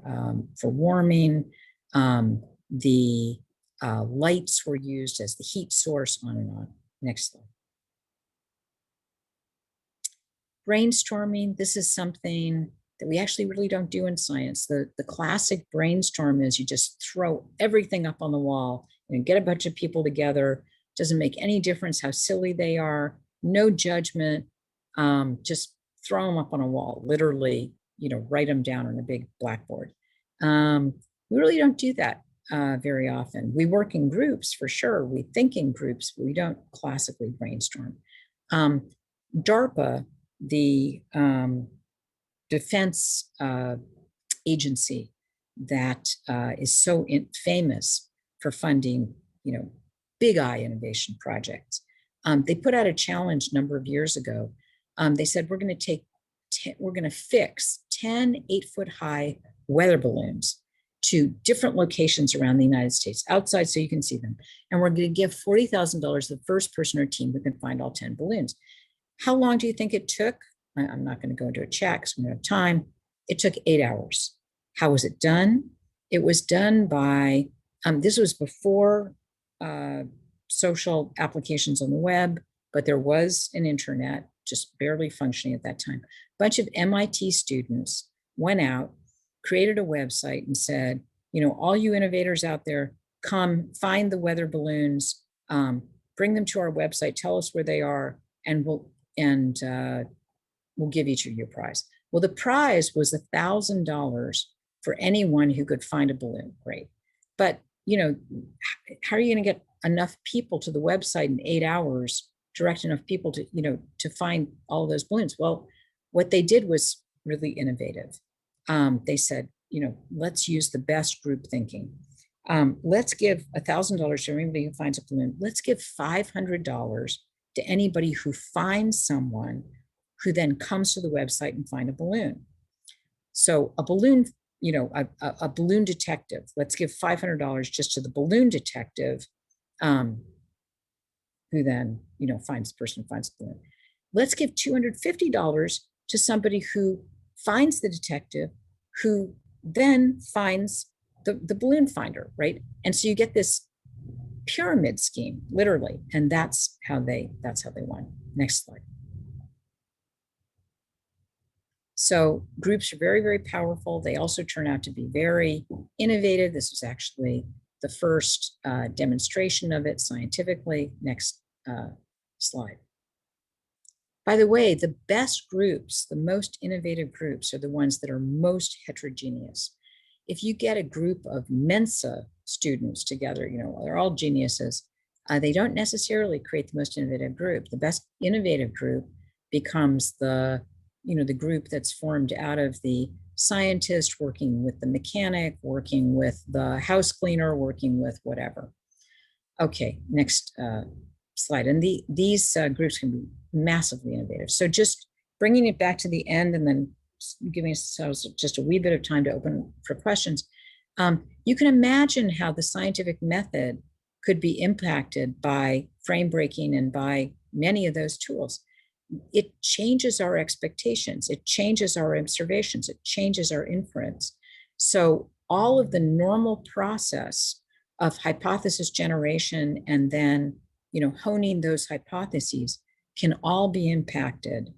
warming. The lights were used as the heat source, on and on. Next slide. Brainstorming, this is something that we actually really don't do in science. The classic brainstorm is you just throw everything up on the wall and get a bunch of people together. Doesn't make any difference how silly they are, no judgment, just throw them up on a wall, literally, write them down on a big blackboard. We really don't do that very often. We work in groups for sure. We think in groups, but we don't classically brainstorm. DARPA, the defense agency that is so famous for funding, big I innovation projects. They put out a challenge a number of years ago. They said, we're going to fix 10 8-foot high weather balloons to different locations around the United States, outside so you can see them. And we're going to give $40,000 to the first person or team who can find all 10 balloons. How long do you think it took? I'm not going to go into a chat because we don't have time. It took 8 hours. How was it done? It was done by, this was before social applications on the web, but there was an internet, just barely functioning at that time. A bunch of MIT students went out, created a website and said, all you innovators out there, come find the weather balloons, bring them to our website, tell us where they are, and we'll give each of you a prize. Well, the prize was $1,000 for anyone who could find a balloon. Great. But, how are you going to get enough people to the website in 8 hours, direct enough people to, to find all of those balloons? Well, what they did was really innovative. They said, let's use the best group thinking. Let's give $1,000 to anybody who finds a balloon. Let's give $500 to anybody who finds someone who then comes to the website and find a balloon. So a balloon, a balloon detective, let's give $500 just to the balloon detective, who then, finds the person who finds the balloon. Let's give $250 to somebody who finds the detective, who then finds the balloon finder, right? And so you get this pyramid scheme, literally, and that's how they won. Next slide. So groups are very, very powerful. They also turn out to be very innovative. This was actually the first demonstration of it scientifically. Next slide. By the way, the best groups, the most innovative groups are the ones that are most heterogeneous. If you get a group of Mensa students together, they're all geniuses, they don't necessarily create the most innovative group. The best innovative group becomes the group that's formed out of the scientist working with the mechanic, working with the house cleaner, working with whatever. Okay, next slide. And these groups can be massively innovative. So just bringing it back to the end and then giving ourselves just a wee bit of time to open for questions. You can imagine how the scientific method could be impacted by frame breaking and by many of those tools. It changes our expectations. It changes our observations. It changes our inference. So all of the normal process of hypothesis generation and then, honing those hypotheses can all be impacted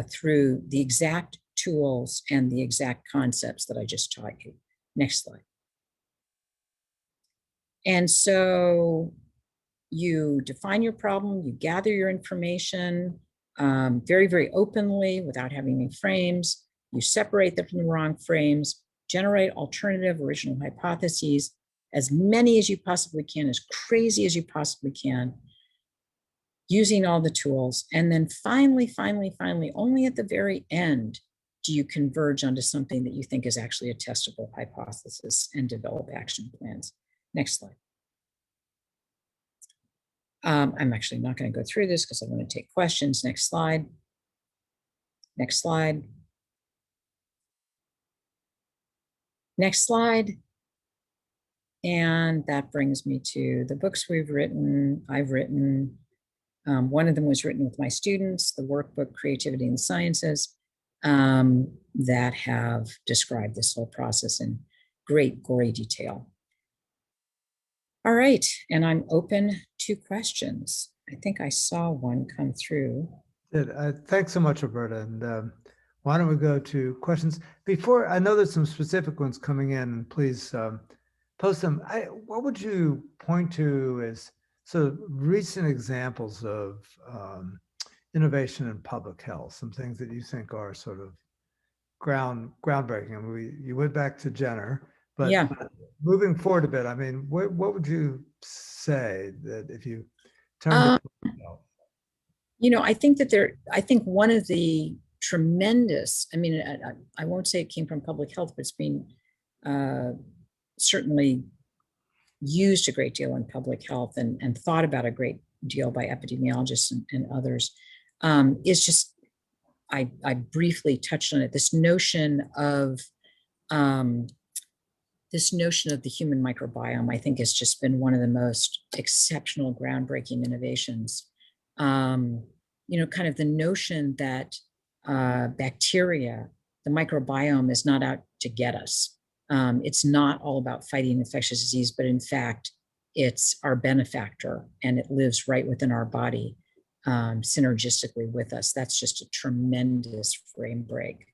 through the exact tools and the exact concepts that I just taught you. Next slide. And so you define your problem, you gather your information very, very openly without having any frames. You separate them from the wrong frames, generate alternative original hypotheses, as many as you possibly can, as crazy as you possibly can, using all the tools. And then finally, only at the very end, do you converge onto something that you think is actually a testable hypothesis and develop action plans. Next slide. I'm actually not going to go through this because I want to take questions. Next slide. Next slide. Next slide. And that brings me to the books I've written. One of them was written with my students, the workbook, Creativity in the Sciences, that have described this whole process in great, gory detail. All right, and I'm open to questions. I think I saw one come through. Thanks so much, Roberta. And why don't we go to questions? Before, I know there's some specific ones coming in, and please post them. What would you point to as sort of recent examples of innovation in public health? Some things that you think are sort of groundbreaking. I mean, you went back to Jenner, but yeah. Moving forward a bit, I mean, what would you say that if you turn to I think that I think one of the tremendous, I won't say it came from public health, but it's been certainly used a great deal in public health and thought about a great deal by epidemiologists and others, is just, I briefly touched on it, this notion of this notion of the human microbiome, I think, has just been one of the most exceptional, groundbreaking innovations. Kind of the notion that bacteria, the microbiome, is not out to get us. It's not all about fighting infectious disease, but in fact, it's our benefactor, and it lives right within our body, synergistically with us. That's just a tremendous frame break.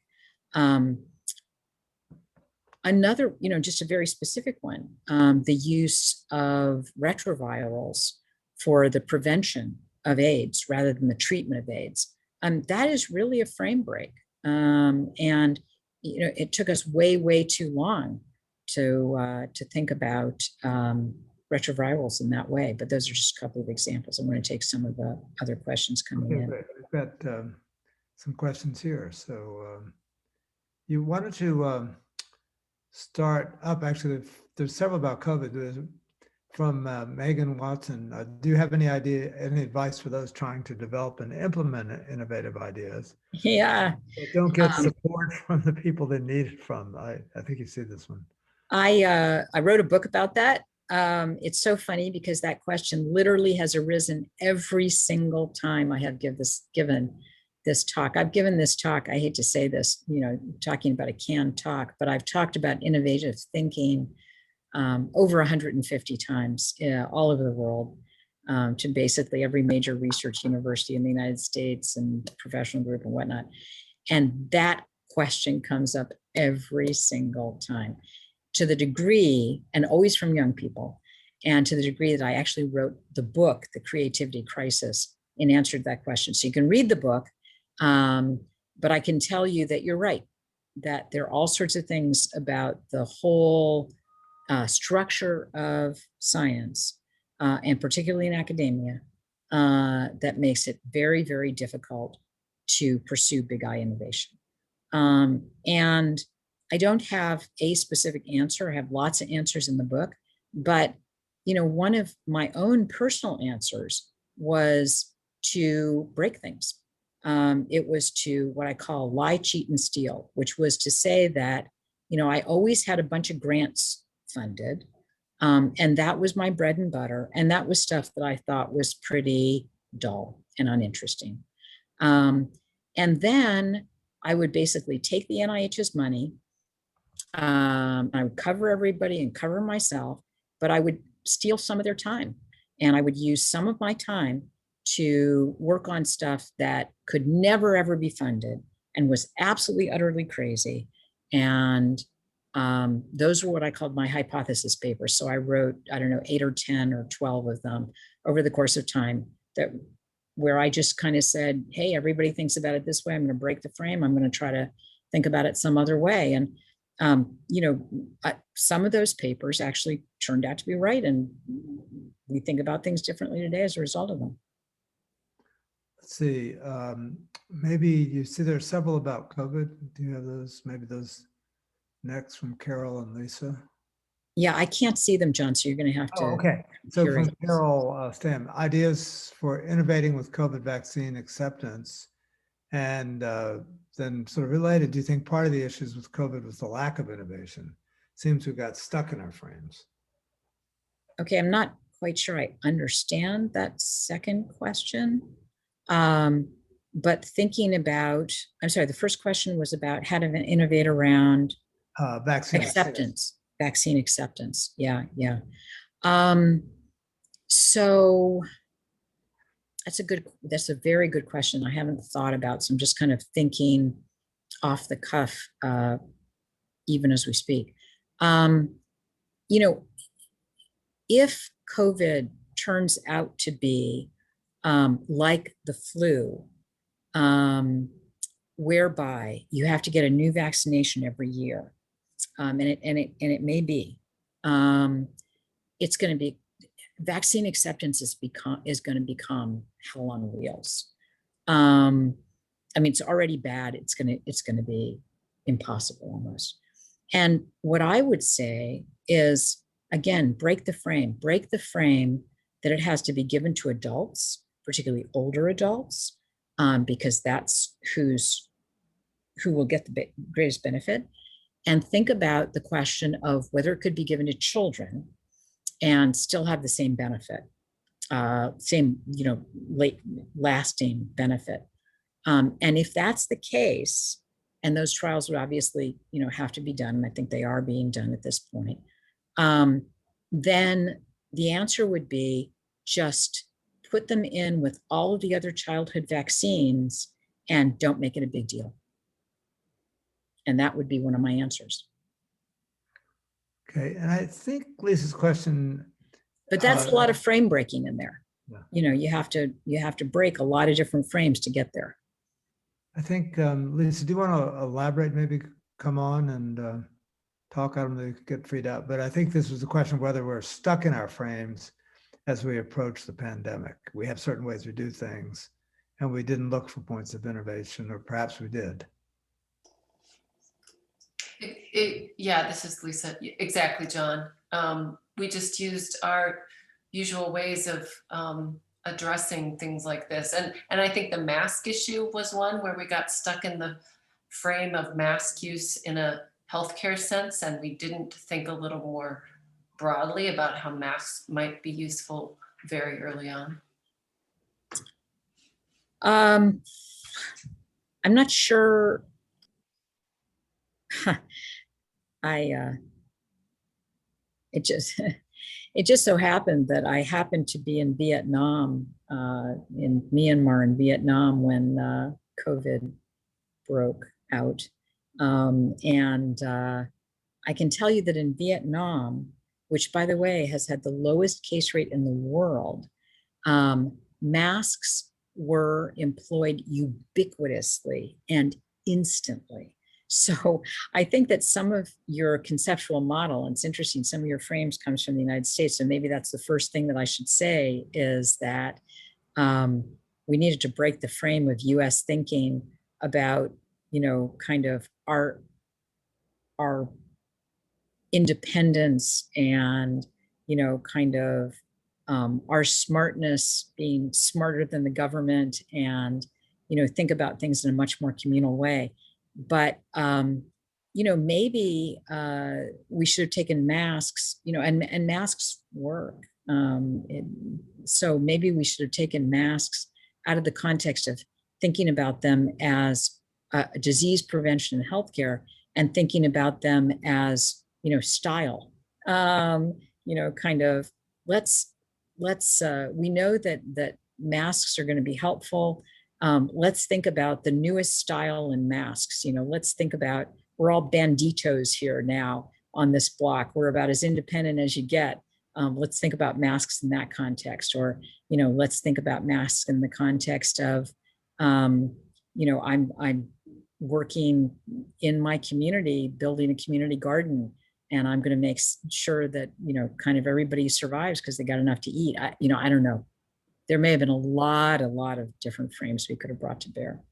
Another, just a very specific one, the use of retrovirals for the prevention of AIDS rather than the treatment of AIDS. That is really a frame break. And it took us way too long to think about retrovirals in that way. But those are just a couple of examples. I'm going to take some of the other questions coming in. Great. We've got some questions here. So you wanted to start up, actually, there's several about COVID. There's from Megan Watson. Do you have any advice for those trying to develop and implement innovative ideas? Yeah. But don't get support from the people they need it from. I think you see this one. I wrote a book about that. It's so funny because that question literally has arisen every single time I have given this talk. I've given this talk, I hate to say this, talking about a canned talk, but I've talked about innovative thinking over 150 times all over the world, to basically every major research university in the United States and professional group and whatnot. And that question comes up every single time, to the degree, and always from young people, and to the degree that I actually wrote the book, The Creativity Crisis, in answer to that question. So you can read the book, but I can tell you that you're right, that there are all sorts of things about the whole structure of science, and particularly in academia, that makes it very difficult to pursue big I innovation. And I don't have a specific answer. I have lots of answers in the book, but one of my own personal answers was to break things. It was to what I call lie, cheat, and steal, which was to say that, I always had a bunch of grants funded, and that was my bread and butter. And that was stuff that I thought was pretty dull and uninteresting. And then I would basically take the NIH's money, I would cover everybody and cover myself, but I would steal some of their time. And I would use some of my time to work on stuff that could never, ever be funded and was absolutely, utterly crazy. And those were what I called my hypothesis papers. So I wrote, 8 or 10 or 12 of them over the course of time, where I just kind of said, hey, everybody thinks about it this way. I'm going to break the frame. I'm going to try to think about it some other way. And some of those papers actually turned out to be right. And we think about things differently today as a result of them. Let's see, maybe you see there are several about COVID. Do you have those, maybe those next from Carol and Lisa? Yeah, I can't see them, John, so you're going to have to. Oh, okay. So from curate. Carol Stam, ideas for innovating with COVID vaccine acceptance. And then sort of related, do you think part of the issues with COVID was the lack of innovation? Seems we got stuck in our frames. Okay, I'm not quite sure I understand that second question. But thinking about, I'm sorry, the first question was about how to innovate around vaccine vaccine acceptance. Yeah. So that's a very good question. I haven't thought about, so I'm just kind of thinking off the cuff, even as we speak. If COVID turns out to be like the flu, whereby you have to get a new vaccination every year, and it may be, it's going to be, vaccine acceptance is going to become hell on wheels. It's already bad. It's going to be impossible almost. And what I would say is, again, break the frame that it has to be given to adults, particularly older adults, because that's who will get the greatest benefit. and think about the question of whether it could be given to children and still have the same benefit, same, lasting benefit. And if that's the case, and those trials would obviously, have to be done, and I think they are being done at this point, then the answer would be just put them in with all of the other childhood vaccines and don't make it a big deal. And that would be one of my answers. Okay, and I think Lisa's question. But that's a lot of frame breaking in there. Yeah. You have to break a lot of different frames to get there. I think, Lisa, do you want to elaborate, maybe come on and talk? I don't know, you could get freed out, but I think this was a question of whether we're stuck in our frames as we approach the pandemic. We have certain ways we do things, and we didn't look for points of innovation, or perhaps we did. Yeah, this is Lisa. Exactly, John. We just used our usual ways of addressing things like this. And I think the mask issue was one where we got stuck in the frame of mask use in a healthcare sense, and we didn't think a little more broadly about how masks might be useful very early on. I'm not sure. It just so happened that I happened to be in Vietnam, in Myanmar and Vietnam when COVID broke out. And I can tell you that in Vietnam, which by the way has had the lowest case rate in the world, masks were employed ubiquitously and instantly. So I think that some of your conceptual model, and it's interesting, some of your frames comes from the United States. And maybe that's the first thing that I should say is that we needed to break the frame of US thinking about, kind of our independence and, kind of our smartness, being smarter than the government, and, think about things in a much more communal way. But, maybe we should have taken masks, and masks work. So maybe we should have taken masks out of the context of thinking about them as disease prevention and healthcare, and thinking about them as, style. Kind of let's we know that masks are going to be helpful. Let's think about the newest style in masks. Let's think about, we're all banditos here now on this block. We're about as independent as you get. Let's think about masks in that context, or, let's think about masks in the context of, I'm working in my community, building a community garden, and I'm going to make sure that, kind of everybody survives because they got enough to eat. I don't know. There may have been a lot of different frames we could have brought to bear.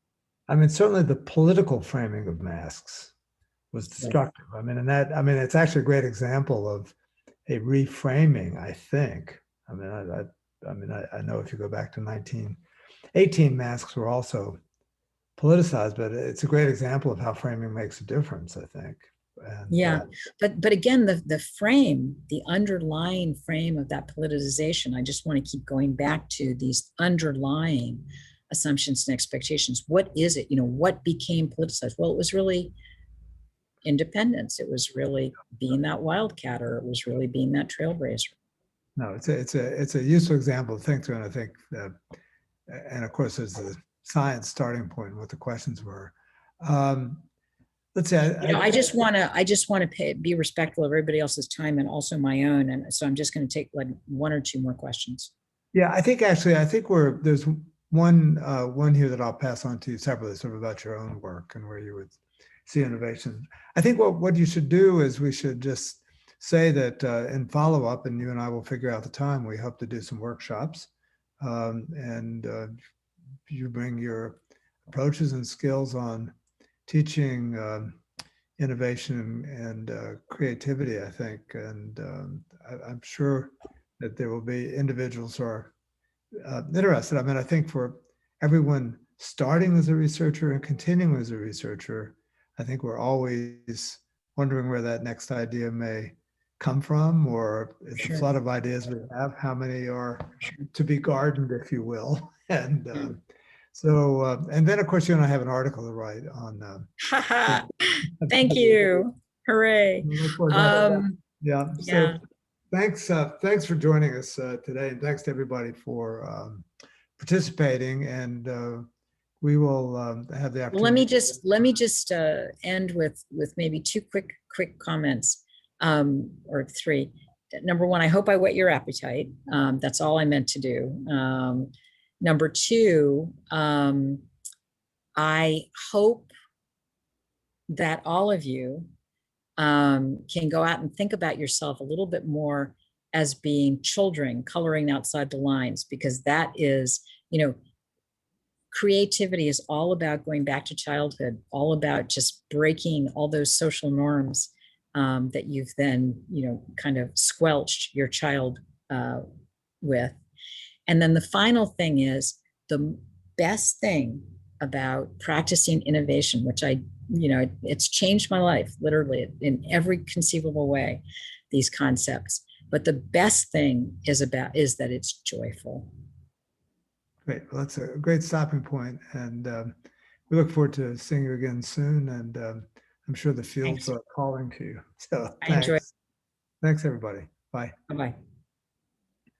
I mean, certainly the political framing of masks was destructive. I mean, it's actually a great example of a reframing, I think. I know if you go back to 1918, masks were also politicized, but it's a great example of how framing makes a difference, I think. And, yeah, but again, the frame, the underlying frame of that politicization, I just want to keep going back to these underlying assumptions and expectations. What is it? What became politicized? Well, it was really independence. It was really being that wildcat, or it was really being that trailblazer. No, it's a useful example to think through, and I think that, and of course, there's the science starting point and what the questions were. Let's say I just want to be respectful of everybody else's time and also my own, and so I'm just going to take like one or two more questions. Yeah, I think there's one here that I'll pass on to you separately, sort of about your own work and where you would see innovation. I think what you should do is we should just say that in follow up, and you and I will figure out the time. We hope to do some workshops, and you bring your approaches and skills on teaching innovation and creativity, I think. And I'm sure that there will be individuals who are interested. I mean, I think for everyone starting as a researcher and continuing as a researcher, I think we're always wondering where that next idea may come from, or it's a Sure. flood of ideas we have, how many are to be gardened, if you will. And and then of course you and I have an article to write on. Haha. Thank you. Hooray. Look forward to that. Um, Yeah. yeah. So thanks for joining us today, and thanks to everybody for participating. And we will have the Well, opportunity. let me just end with maybe two quick comments, or three. Number one, I hope I whet your appetite. That's all I meant to do. Number two, I hope that all of you can go out and think about yourself a little bit more as being children coloring outside the lines, because that is, creativity is all about going back to childhood, all about just breaking all those social norms that you've then, kind of squelched your child with. And then the final thing is, the best thing about practicing innovation, which it's changed my life literally in every conceivable way, these concepts. But the best thing is that it's joyful. Great. Well, that's a great stopping point. And we look forward to seeing you again soon. And I'm sure the fields Thanks. are calling to you. So I enjoy it. thanks. Thanks, everybody. Bye. Bye-bye.